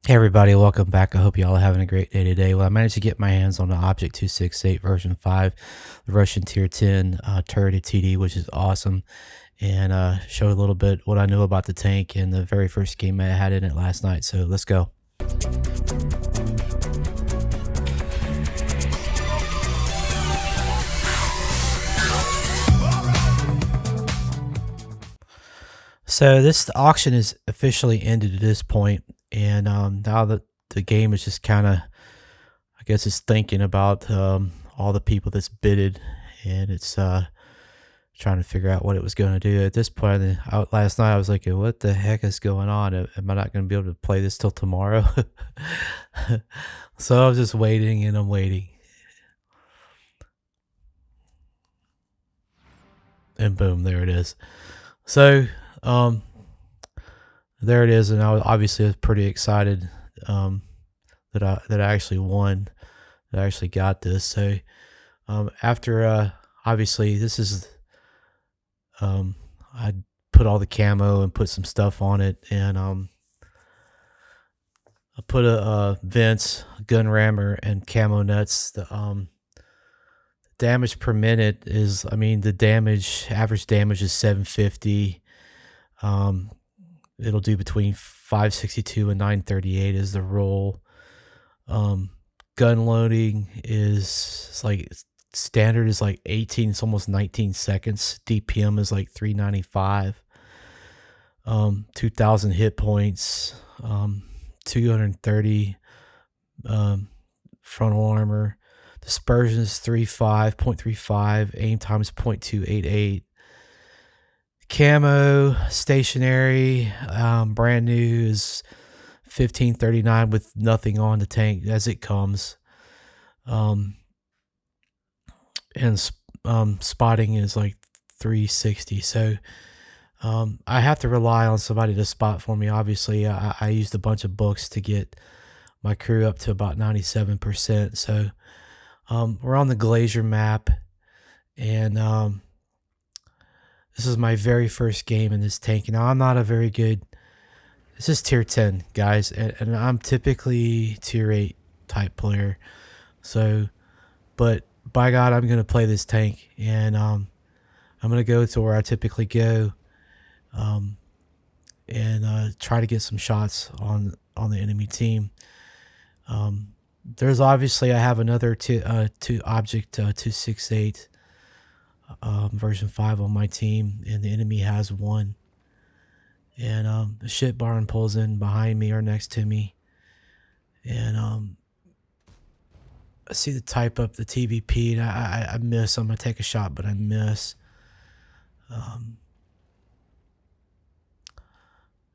Hey everybody, welcome back. I hope y'all are having a great day today. Well, I managed to get my hands on the Object 268 version 5, the Russian Tier 10 turreted TD, which is awesome, and show a little bit what I know about the tank in the very first game I had in it last night. So let's go. So this auction is officially ended at this point, and now that the game is just kind of, I guess, it's thinking about all the people that's bidded, and it's trying to figure out what it was going to do. At this point, out last night, I was like, "What the heck is going on? Am I not going to be able to play this till tomorrow?" So I was just waiting, and I'm waiting, and boom, there it is. So um, there it is, and obviously was pretty excited that I actually won, that I actually got this. So after obviously this is I put all the camo and put some stuff on it, and I put a vents, gun rammer, and camo nuts. The damage per minute is, I mean, the average damage is 750. Um, it'll do between 562 and 938 is the roll. Um, gun loading is like standard is like 18, it's almost 19 seconds. DPM is like 395. 2000 hit points, 230 frontal armor. Dispersion is 0.35, aim time is 0.288. Camo stationary, brand new, is 1539 with nothing on the tank as it comes. And spotting is like 360. So I have to rely on somebody to spot for me. Obviously, I used a bunch of books to get my crew up to about 97%. So we're on the Glacier map, and this is my very first game in this tank. Now, I'm not a very good... This is tier 10, guys, and I'm typically tier 8 type player. So, but by God, I'm going to play this tank, and I'm going to go to where I typically go, and try to get some shots on the enemy team. There's obviously, I have another Object 268 version 5 on my team, and the enemy has one. And the shit barn pulls in behind me or next to me, and I see the type up the TVP, and I miss. I'm gonna take a shot, but I miss. At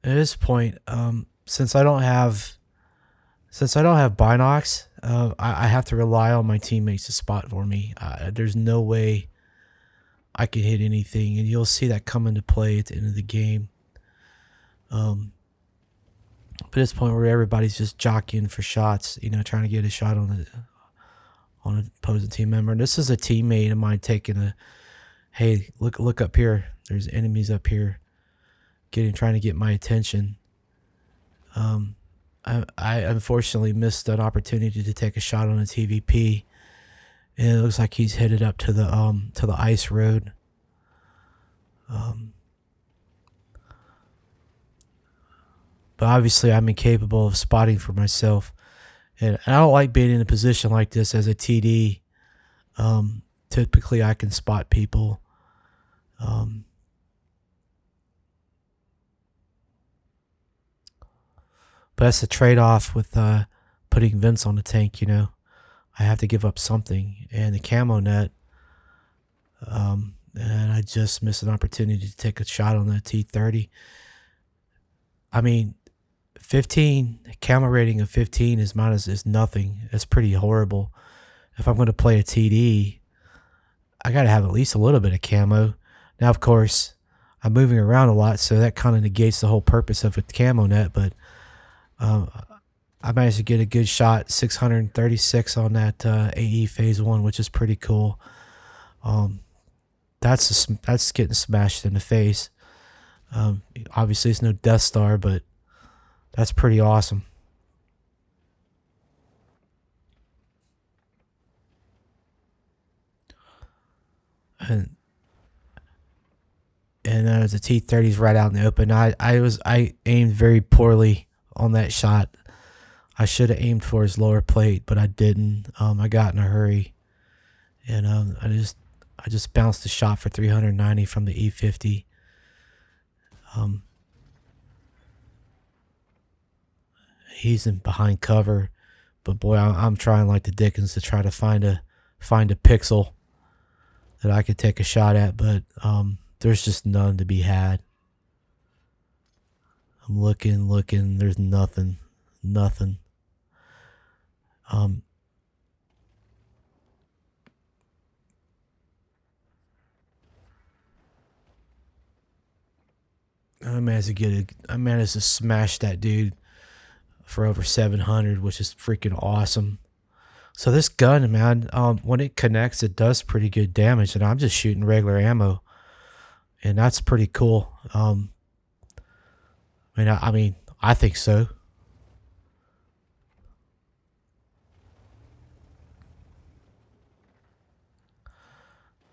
this point, since I don't have binocs, I have to rely on my teammates to spot for me. There's no way I can hit anything, and you'll see that come into play at the end of the game. But at this point where everybody's just jockeying for shots, trying to get a shot on an opposing team member. And this is a teammate of mine taking a, hey, look up here. There's enemies up here, trying to get my attention. I unfortunately missed an opportunity to take a shot on a TVP, and it looks like he's headed up to the ice road. But obviously, I'm incapable of spotting for myself, and I don't like being in a position like this as a TD. Typically, I can spot people. But that's the trade-off with putting vents on the tank. I have to give up something, and the camo net. And I just missed an opportunity to take a shot on the T30. I mean, 15 camo rating of 15 is nothing. It's pretty horrible. If I'm going to play a TD, I got to have at least a little bit of camo. Now, of course, I'm moving around a lot, so that kind of negates the whole purpose of a camo net. But I managed to get a good shot, 636 on that AE phase 1, which is pretty cool. That's getting smashed in the face. Obviously, it's no Death Star, but that's pretty awesome. and the T-30's right out in the open. I aimed very poorly on that shot. I should have aimed for his lower plate, but I didn't. I got in a hurry, and I just bounced a shot for 390 from the E50. Um, he's in behind cover, but boy, I'm trying like the Dickens to try to find a pixel that I could take a shot at, but there's just none to be had. I'm looking. There's nothing. Um, I managed to smash that dude for over 700, which is freaking awesome. So this gun, man, when it connects, it does pretty good damage, and I'm just shooting regular ammo, and that's pretty cool. I mean, I think so.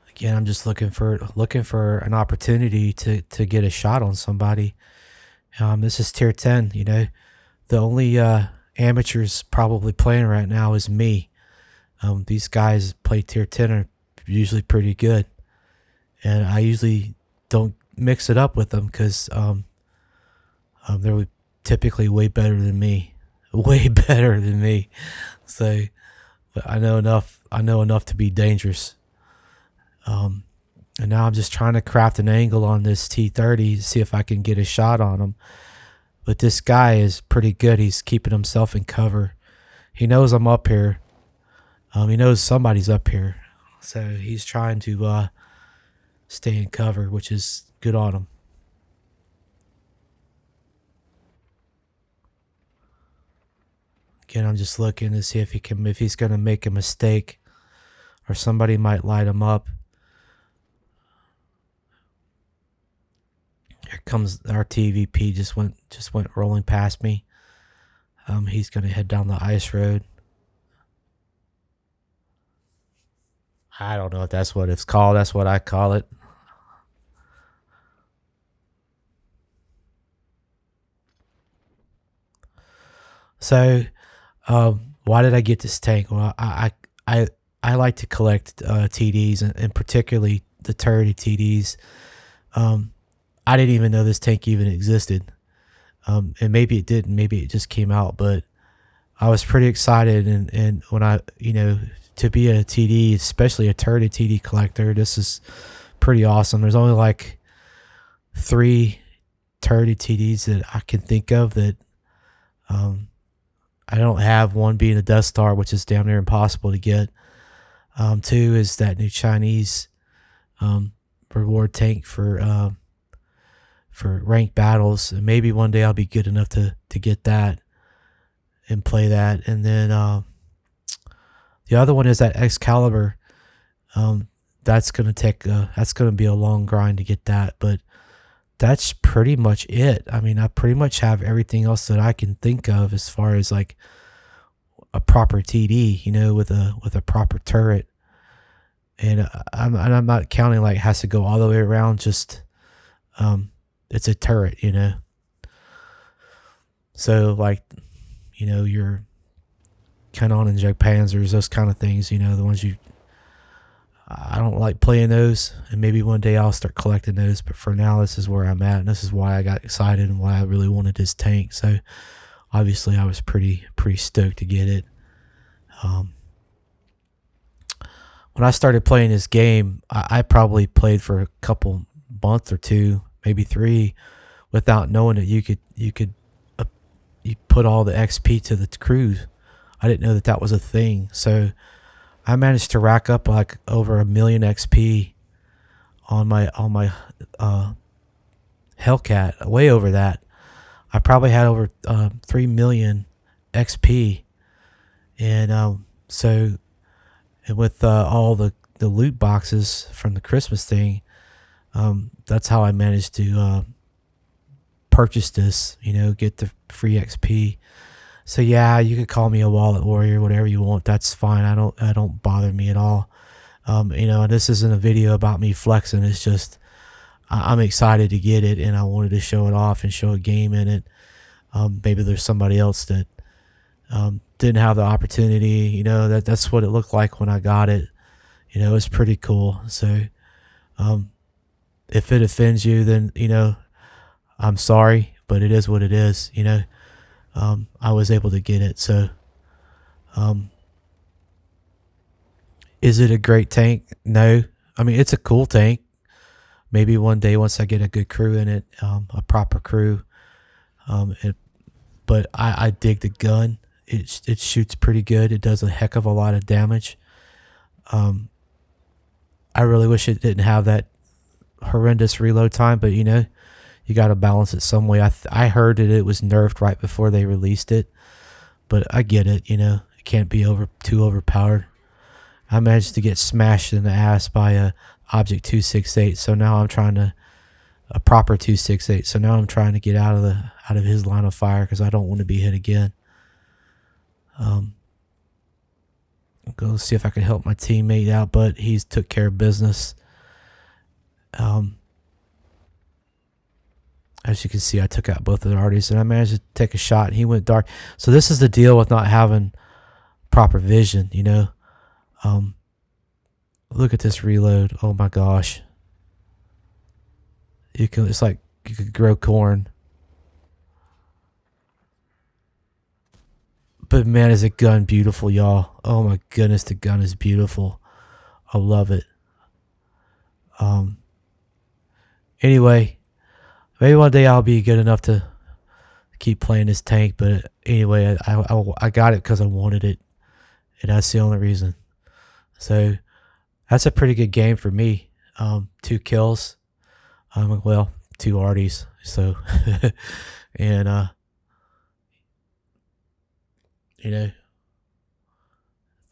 Again, I'm just looking for an opportunity to get a shot on somebody. This is tier 10. You know, the only amateurs probably playing right now is me. These guys play tier 10 are usually pretty good, and I usually don't mix it up with them because they're typically way better than me, way better than me. So, but I know enough. I know enough to be dangerous. And now I'm just trying to craft an angle on this T-30 to see if I can get a shot on him. But this guy is pretty good. He's keeping himself in cover. He knows I'm up here. He knows somebody's up here. So he's trying to stay in cover, which is good on him. Again, I'm just looking to see if he's going to make a mistake or somebody might light him up. Here comes our TVP, just went rolling past me. He's gonna head down the ice road. I don't know if that's what it's called. That's what I call it. So, why did I get this tank? Well, I like to collect TDs and particularly the turret TDs. I didn't even know this tank even existed. And maybe it didn't, maybe it just came out, but I was pretty excited. And when to be a TD, especially a turreted TD collector, this is pretty awesome. There's only like 3 turreted TDs that I can think of that I don't have. One being a Death Star, which is damn near impossible to get. 2 is that new Chinese reward tank for ranked battles, and maybe one day I'll be good enough to get that and play that. And then the other one is that Excalibur. That's gonna be a long grind to get that, but that's pretty much it. I mean, I pretty much have everything else that I can think of as far as like a proper TD, with a proper turret. And I'm not counting like it has to go all the way around. Just it's a turret, So like, your Canon and Jug Panzers, those kind of things, the ones I don't like playing those, and maybe one day I'll start collecting those. But for now, this is where I'm at, and this is why I got excited and why I really wanted this tank. So obviously, I was pretty stoked to get it. When I started playing this game, I probably played for a couple month or 2, maybe 3, without knowing that you put all the XP to the cruise. I didn't know that was a thing. So I managed to rack up like over 1 million XP on my Hellcat, way over that. I probably had over 3 million XP, and with all the loot boxes from the Christmas thing, that's how I managed to purchase this. Get the free XP. So yeah, you could call me a wallet warrior, whatever you want. That's fine. I don't bother me at all. And this isn't a video about me flexing. It's just I'm excited to get it, and I wanted to show it off and show a game in it. Maybe there's somebody else that didn't have the opportunity. That's what it looked like when I got it. It's pretty cool. So if it offends you, then I'm sorry, but it is what it is. I was able to get it. So is it a great tank? No. I mean, it's a cool tank. Maybe one day once I get a good crew in it, a proper crew. But I dig the gun. It shoots pretty good. It does a heck of a lot of damage. I really wish it didn't have that horrendous reload time, but you got to balance it some way. I heard that it was nerfed right before they released it, but I get it. It can't be too overpowered. I managed to get smashed in the ass by a Object 268, so now I'm trying to a proper 268. So now I'm trying to get out of his line of fire because I don't want to be hit again. I'll go see if I can help my teammate out, but he's took care of business. As you can see, I took out both of the arties, and I managed to take a shot, and he went dark. So this is the deal with not having proper vision, Look at this reload. Oh my gosh. It's like you could grow corn. But man, is the gun beautiful, y'all. Oh my goodness, the gun is beautiful. I love it. Anyway, maybe one day I'll be good enough to keep playing this tank, but anyway, I got it because I wanted it, and that's the only reason. So that's a pretty good game for me. 2 kills. Well, 2 arties. So, and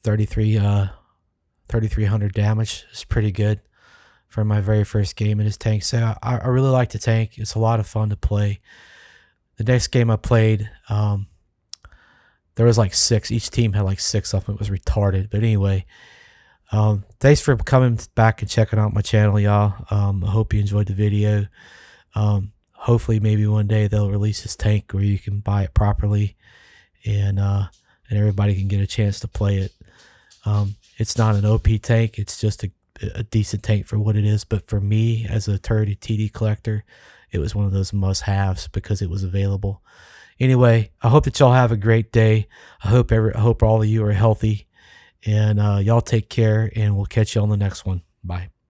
3,300 damage is pretty good for my very first game in this tank. So I really like the tank. It's a lot of fun to play. The next game I played, there was like 6. Each team had like 6 of them. It was retarded. But anyway, thanks for coming back and checking out my channel, y'all. I hope you enjoyed the video. Hopefully maybe one day they'll release this tank where you can buy it properly, and everybody can get a chance to play it. It's not an OP tank. It's just a decent tank for what it is. But for me, as a turret TD collector, it was one of those must-haves because it was available. Anyway, I hope that y'all have a great day. I hope all of you are healthy. And y'all take care, and we'll catch you on the next one. Bye.